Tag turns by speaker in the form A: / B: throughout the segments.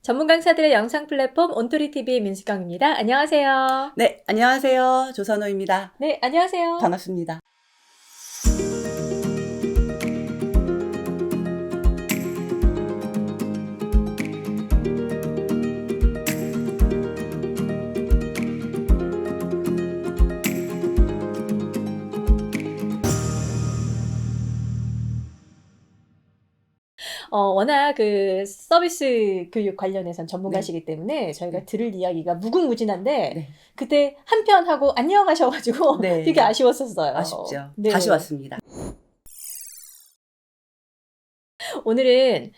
A: 전문 강사들의 영상 플랫폼 온토리TV의 민수경입니다. 안녕하세요.
B: 네, 안녕하세요. 조선호입니다.
A: 네, 안녕하세요.
B: 반갑습니다.
A: 워낙 그 서비스 교육 관련해선 전문가시기
B: 네.
A: 때문에 저희가
B: 네.
A: 들을 이야기가 무궁무진한데
B: 네.
A: 그때 한 편 하고 안녕 하셔가지고
B: 네.
A: 되게 아쉬웠었어요.
B: 아쉽죠.
A: 네.
B: 다시 왔습니다.
A: 오늘은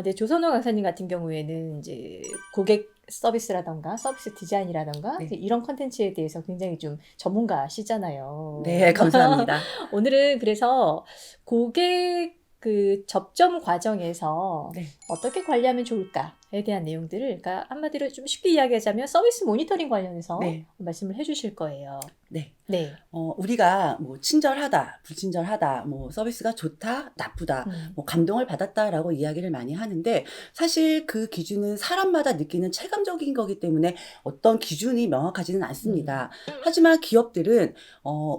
A: 이제 조선호 강사님 같은 경우에는 이제 고객 서비스라던가 서비스 디자인이라던가
B: 네.
A: 이런 컨텐츠에 대해서 굉장히 좀 전문가시잖아요.
B: 네, 감사합니다.
A: 오늘은 그래서 고객 그 접점 과정에서
B: 네.
A: 어떻게 관리하면 좋을까에 대한 내용들을, 그러니까 한마디로 좀 쉽게 이야기하자면 서비스 모니터링 관련해서
B: 네.
A: 말씀을 해주실 거예요.
B: 네.
A: 네.
B: 우리가 뭐 친절하다, 불친절하다, 뭐 서비스가 좋다, 나쁘다, 뭐 감동을 받았다라고 이야기를 많이 하는데 사실 그 기준은 사람마다 느끼는 체감적인 거기 때문에 어떤 기준이 명확하지는 않습니다. 하지만 기업들은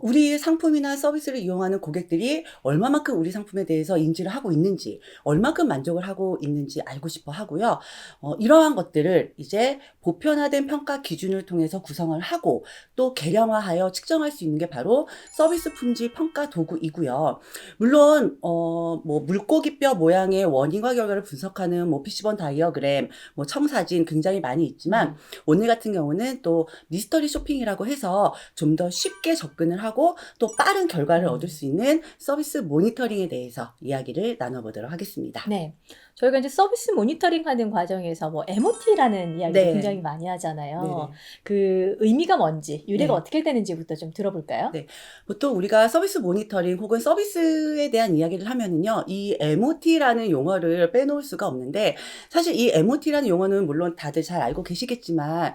B: 우리 상품이나 서비스를 이용하는 고객들이 얼마만큼 우리 상품에 대해서 인지를 하고 있는지, 얼마큼 만족을 하고 있는지 알고 싶어 하고요. 이러한 것들을 이제 보편화된 평가 기준을 통해서 구성을 하고 또 개량화하여 측정할 수 있는 게 바로 서비스 품질 평가 도구이고요. 물론 뭐 물고기뼈 모양의 원인과 결과를 분석하는 뭐 피시본 다이어그램, 뭐 청사진 굉장히 많이 있지만 오늘 같은 경우는 또 미스터리 쇼핑이라고 해서 좀 더 쉽게 접근을 하고 또 빠른 결과를 얻을 수 있는 서비스 모니터링에 대해서 이야기를 나눠보도록 하겠습니다.
A: 네. 저희가 이제 서비스 모니터링 하는 과정에서 뭐 MOT라는 이야기도
B: 네.
A: 굉장히 많이 하잖아요.
B: 네네.
A: 그 의미가 뭔지, 유래가
B: 네.
A: 어떻게 되는지부터 좀 들어볼까요?
B: 네. 보통 우리가 서비스 모니터링 혹은 서비스에 대한 이야기를 하면은요, 이 MOT라는 용어를 빼놓을 수가 없는데, 사실 이 MOT라는 용어는 물론 다들 잘 알고 계시겠지만,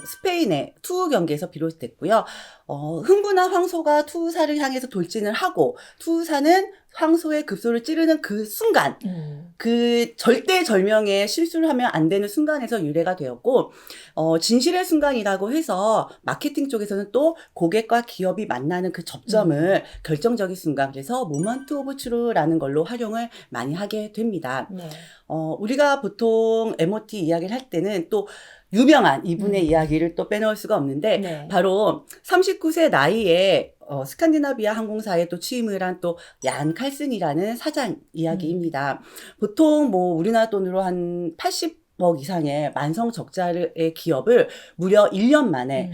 B: 스페인의 투우 경기에서 비롯됐고요. 흥분한 황소가 투우사를 향해서 돌진을 하고, 투우사는 황소의 급소를 찌르는 그 순간, 그 절대절명의 실수를 하면 안 되는 순간에서 유래가 되었고, 진실의 순간이라고 해서 마케팅 쪽에서는 또 고객과 기업이 만나는 그 접점을 결정적인 순간, 그래서 모먼트 오브 트루라는 걸로 활용을 많이 하게 됩니다.
A: 네.
B: 우리가 보통 MOT 이야기를 할 때는 또 유명한 이분의 이야기를 또 빼놓을 수가 없는데,
A: 네.
B: 바로 39세 나이에 스칸디나비아 항공사에 또 취임을 한 또 얀 칼슨이라는 사장 이야기입니다. 보통 뭐 우리나라 돈으로 한 80억 이상의 만성 적자의 기업을 무려 1년 만에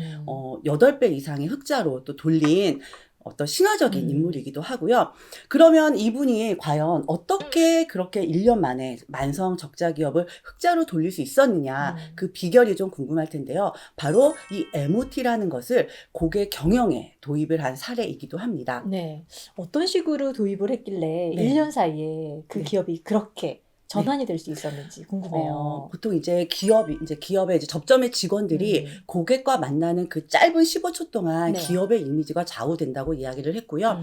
B: 8배 이상의 흑자로 또 돌린 어떤 신화적인 인물이기도 하고요. 그러면 이분이 과연 어떻게 그렇게 1년 만에 만성 적자 기업을 흑자로 돌릴 수 있었느냐, 그 비결이 좀 궁금할 텐데요. 바로 이 MOT라는 것을 고객 경영에 도입을 한 사례이기도 합니다.
A: 네. 어떤 식으로 도입을 했길래
B: 네.
A: 1년 사이에 그
B: 네.
A: 기업이 그렇게 전환이 될 수 있었는지 궁금해요.
B: 보통 이제 기업의 이제 접점의 직원들이 고객과 만나는 그 짧은 15초 동안
A: 네.
B: 기업의 이미지가 좌우된다고 이야기를 했고요.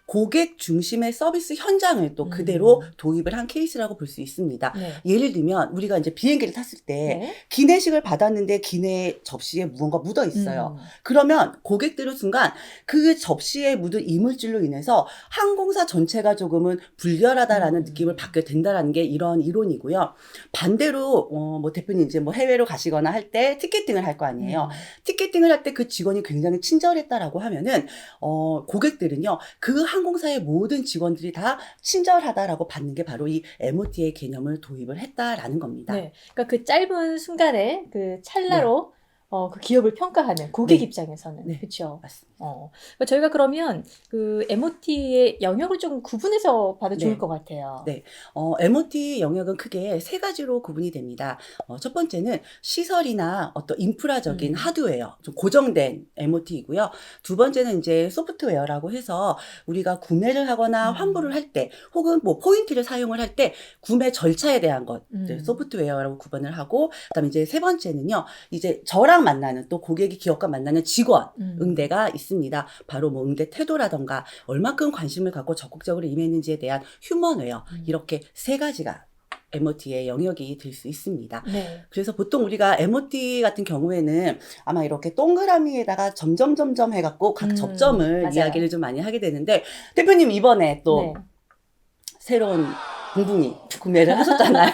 B: 고객 중심의 서비스 현장을 또 그대로 도입을 한 케이스라고 볼 수 있습니다.
A: 네.
B: 예를 들면 우리가 이제 비행기를 탔을 때
A: 네.
B: 기내식을 받았는데 기내 접시에 무언가 묻어 있어요. 그러면 고객들은 순간 그 접시에 묻은 이물질로 인해서 항공사 전체가 조금은 불결하다라는 느낌을 받게 된다라는 게 이런 이론이고요. 반대로 뭐 대표님 이제 뭐 해외로 가시거나 할 때 티켓팅을 할 거 아니에요. 티켓팅을 할 때 그 직원이 굉장히 친절했다라고 하면은 고객들은요, 그 항공사의 모든 직원들이 다 친절하다라고 받는 게 바로 이 MOT의 개념을 도입을 했다라는 겁니다.
A: 네. 그러니까 그 짧은 순간에 그 찰나로 그 기업을 평가하는 고객
B: 네.
A: 입장에서는.
B: 네.
A: 그렇죠.
B: 맞습니다.
A: 그러니까 저희가 그러면 그 MOT의 영역을 좀 구분해서 봐도 좋을
B: 네.
A: 것 같아요.
B: 네. MOT 영역은 크게 세 가지로 구분이 됩니다. 첫 번째는 시설이나 어떤 인프라적인 하드웨어, 좀 고정된 MOT이고요. 두 번째는 이제 소프트웨어라고 해서 우리가 구매를 하거나 환불을 할 때, 혹은 뭐 포인트를 사용을 할 때 구매 절차에 대한 것, 이제 소프트웨어라고 구분을 하고, 그다음에 이제 세 번째는요, 이제 저랑 만나는, 또 고객이 기업과 만나는 직원 응대가 있습니다. 바로 뭐 응대 태도라던가 얼마큼 관심을 갖고 적극적으로 임했는지에 대한 휴먼웨어, 이렇게 세 가지가 MOT의 영역이 될 수 있습니다.
A: 네.
B: 그래서 보통 우리가 MOT 같은 경우에는 아마 이렇게 동그라미에다가 점점 해갖고 각 접점을
A: 맞아요.
B: 이야기를 좀 많이 하게 되는데, 대표님 이번에 또
A: 네.
B: 새로운 붕붕이 구매를 하셨잖아요.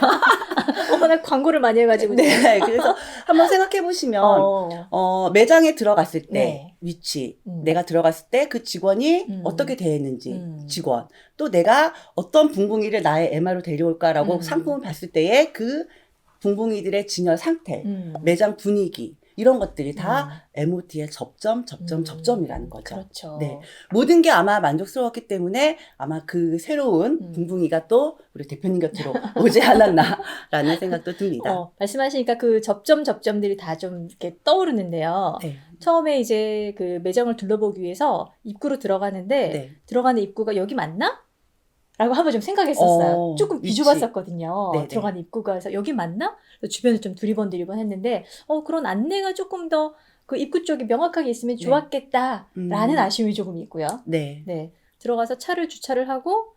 A: 워낙 광고를 많이 해가지고.
B: 네, 그래서 한번 생각해 보시면 매장에 들어갔을 때
A: 네.
B: 위치, 내가 들어갔을 때 그 직원이 어떻게 대했는지, 직원, 또 내가 어떤 붕붕이를 나의 MR로 데려올까라고 상품을 봤을 때의 그 붕붕이들의 진열 상태, 매장 분위기, 이런 것들이 다 MOT의 접점이라는 거죠.
A: 그렇죠.
B: 네. 모든 게 아마 만족스러웠기 때문에 아마 그 새로운 붕붕이가 또 우리 대표님 곁으로 오지 않았나라는 생각도 듭니다.
A: 말씀하시니까 그 접점들이 다 좀 이렇게 떠오르는데요.
B: 네.
A: 처음에 이제 그 매장을 둘러보기 위해서 입구로 들어가는데
B: 네.
A: 들어가는 입구가 여기 맞나? 라고 한번 좀 생각했었어요. 조금
B: 위치.
A: 비좁았었거든요.
B: 네네.
A: 들어가는 입구가. 그래서 여기 맞나? 주변을 좀 두리번 했는데 그런 안내가 조금 더 그 입구 쪽이 명확하게 있으면
B: 네.
A: 좋았겠다라는 아쉬움이 조금 있고요.
B: 네.
A: 네. 들어가서 차를 주차를 하고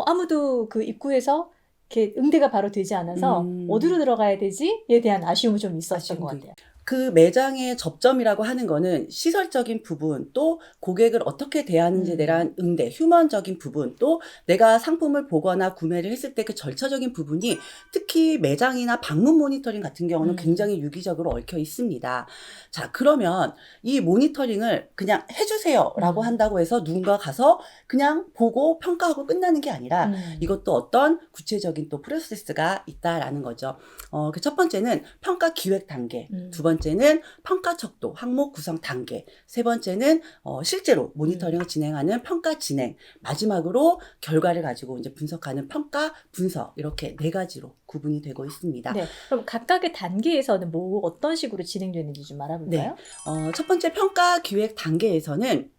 A: 아무도 그 입구에서 이렇게 응대가 바로 되지 않아서 어디로 들어가야 되지에 대한 아쉬움이 좀 있었던 것 같아요.
B: 그 매장의 접점이라고 하는 거는 시설적인 부분, 또 고객을 어떻게 대하는지에 대한 응대, 휴먼적인 부분, 또 내가 상품을 보거나 구매를 했을 때 그 절차적인 부분이 특히 매장이나 방문 모니터링 같은 경우는 굉장히 유기적으로 얽혀 있습니다. 자, 그러면 이 모니터링을 그냥 해주세요라고 한다고 해서 누군가 가서 그냥 보고 평가하고 끝나는 게 아니라 이것도 어떤 구체적인 또 프로세스가 있다라는 거죠. 그 첫 번째는 평가 기획 단계, 두 번째는 평가 척도, 항목 구성 단계, 세 번째는 실제로 모니터링을 진행하는 평가 진행, 마지막으로 결과를 가지고 이제 분석하는 평가 분석, 이렇게 네 가지로 구분이 되고 있습니다.
A: 네, 그럼 각각의 단계에서는 어떤 식으로 진행되는지 좀 알아볼까요?
B: 네. 첫 번째 평가 기획 단계에서는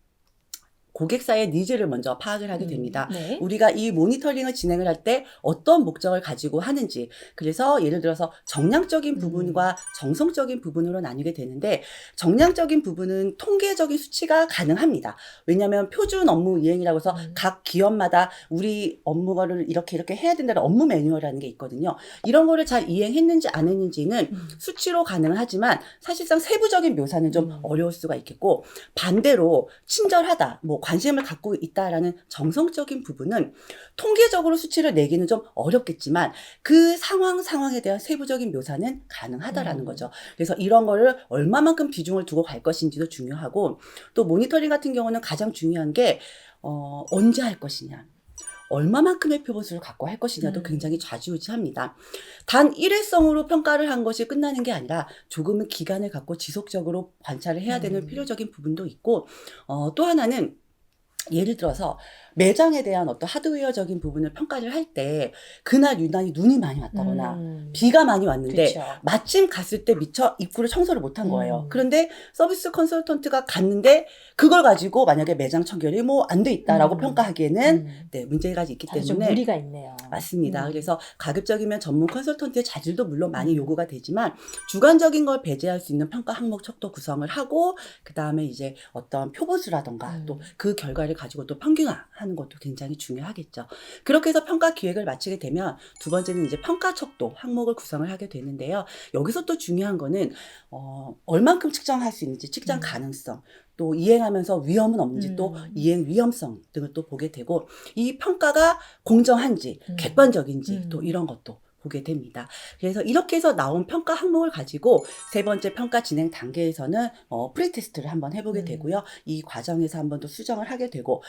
B: 고객사의 니즈를 먼저 파악을 하게 됩니다.
A: 네.
B: 우리가 이 모니터링을 진행을 할 때 어떤 목적을 가지고 하는지, 그래서 예를 들어서 정량적인 부분과 정성적인 부분으로 나뉘게 되는데, 정량적인 부분은 통계적인 수치가 가능합니다. 왜냐하면 표준 업무 이행이라고 해서 각 기업마다 우리 업무를 이렇게 해야 된다는 업무 매뉴얼이라는 게 있거든요. 이런 거를 잘 이행했는지 안 했는지는 수치로 가능하지만 사실상 세부적인 묘사는 좀 어려울 수가 있겠고, 반대로 친절하다, 관심을 갖고 있다라는 정성적인 부분은 통계적으로 수치를 내기는 좀 어렵겠지만 그 상황에 대한 세부적인 묘사는 가능하다라는 거죠. 그래서 이런 거를 얼마만큼 비중을 두고 갈 것인지도 중요하고, 또 모니터링 같은 경우는 가장 중요한 게 언제 할 것이냐, 얼마만큼의 표본수를 갖고 할 것이냐도 굉장히 좌지우지합니다. 단 일회성으로 평가를 한 것이 끝나는 게 아니라 조금은 기간을 갖고 지속적으로 관찰을 해야 되는 필요적인 부분도 있고, 또 하나는 예를 들어서 매장에 대한 어떤 하드웨어적인 부분을 평가를 할 때 그날 유난히 눈이 많이 왔다거나 비가 많이 왔는데
A: 그쵸.
B: 마침 갔을 때 미처 입구를 청소를 못한 거예요. 그런데 서비스 컨설턴트가 갔는데 그걸 가지고 만약에 매장 청결이 안 돼 있다라고 평가하기에는 네, 문제가 있기 때문에
A: 좀 무리가 있네요.
B: 맞습니다. 그래서 가급적이면 전문 컨설턴트의 자질도 물론 많이 요구가 되지만 주관적인 걸 배제할 수 있는 평가 항목 척도 구성을 하고, 그 다음에 이제 어떤 표본수라던가 또 그 결과를 가지고 또 평균화하는 것도 굉장히 중요하겠죠. 그렇게 해서 평가 기획을 마치게 되면 두 번째는 이제 평가 척도 항목을 구성을 하게 되는데요. 여기서 또 중요한 거는 얼만큼 측정할 수 있는지, 측정 가능성, 또 이행하면서 위험은 없는지, 또 이행 위험성 등을 또 보게 되고, 이 평가가 공정한지 객관적인지 또 이런 것도 보게 됩니다. 그래서 이렇게 해서 나온 평가 항목을 가지고 세 번째 평가 진행 단계에서는 프리테스트를 한번 해보게 되고요. 이 과정에서 한번 또 수정을 하게 되고,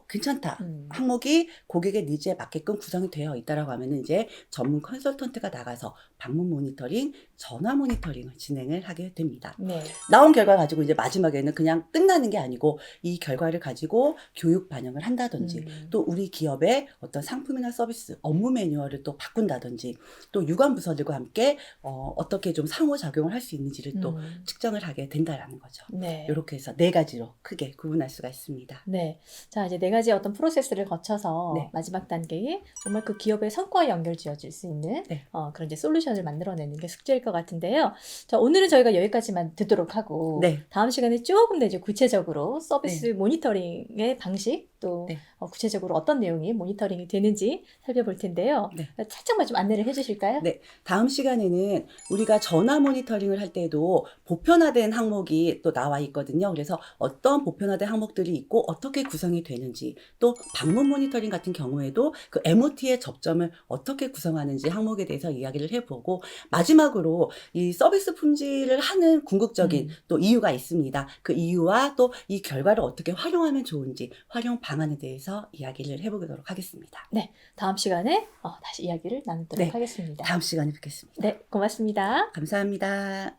B: 괜찮다, 항목이 고객의 니즈에 맞게끔 구성이 되어 있다라고 하면은 이제 전문 컨설턴트가 나가서 방문 모니터링, 전화 모니터링을 진행을 하게 됩니다.
A: 네.
B: 나온 결과 가지고 이제 마지막에는 그냥 끝나는 게 아니고 이 결과를 가지고 교육 반영을 한다든지, 또 우리 기업의 어떤 상품이나 서비스, 업무 매뉴얼을 또 바꾼다든지, 또 유관 부서들과 함께 어떻게 좀 상호작용을 할 수 있는지를 또 측정을 하게 된다라는 거죠.
A: 네.
B: 이렇게 해서 네 가지로 크게 구분할 수가 있습니다.
A: 네. 자, 이제 네 가지 어떤 프로세스를 거쳐서
B: 네.
A: 마지막 단계에 정말 그 기업의 성과에 연결 지어질 수 있는
B: 네.
A: 그런 이제 솔루션을 만들어내는 게 숙제일 것 같은데요. 자, 오늘은 저희가 여기까지만 듣도록 하고
B: 네.
A: 다음 시간에 조금 더 이제 구체적으로 서비스 모니터링의 방식, 또
B: 네.
A: 구체적으로 어떤 내용이 모니터링이 되는지 살펴볼 텐데요.
B: 네.
A: 살짝만 좀 안내를 해주실까요?
B: 네, 다음 시간에는 우리가 전화 모니터링을 할 때도 보편화된 항목이 또 나와 있거든요. 그래서 어떤 보편화된 항목들이 있고 어떻게 구성이 되는지, 또 방문 모니터링 같은 경우에도 그 MOT의 접점을 어떻게 구성하는지 항목에 대해서 이야기를 해보고, 마지막으로 이 서비스 품질을 하는 궁극적인 또 이유가 있습니다. 그 이유와 또 이 결과를 어떻게 활용하면 좋은지, 활용 방안에 대해서 이야기를 해보도록 하겠습니다.
A: 다음 시간에 다시 이야기를 나누도록
B: 네.
A: 하겠습니다.
B: 다음 시간에 뵙겠습니다.
A: 네, 고맙습니다.
B: 감사합니다.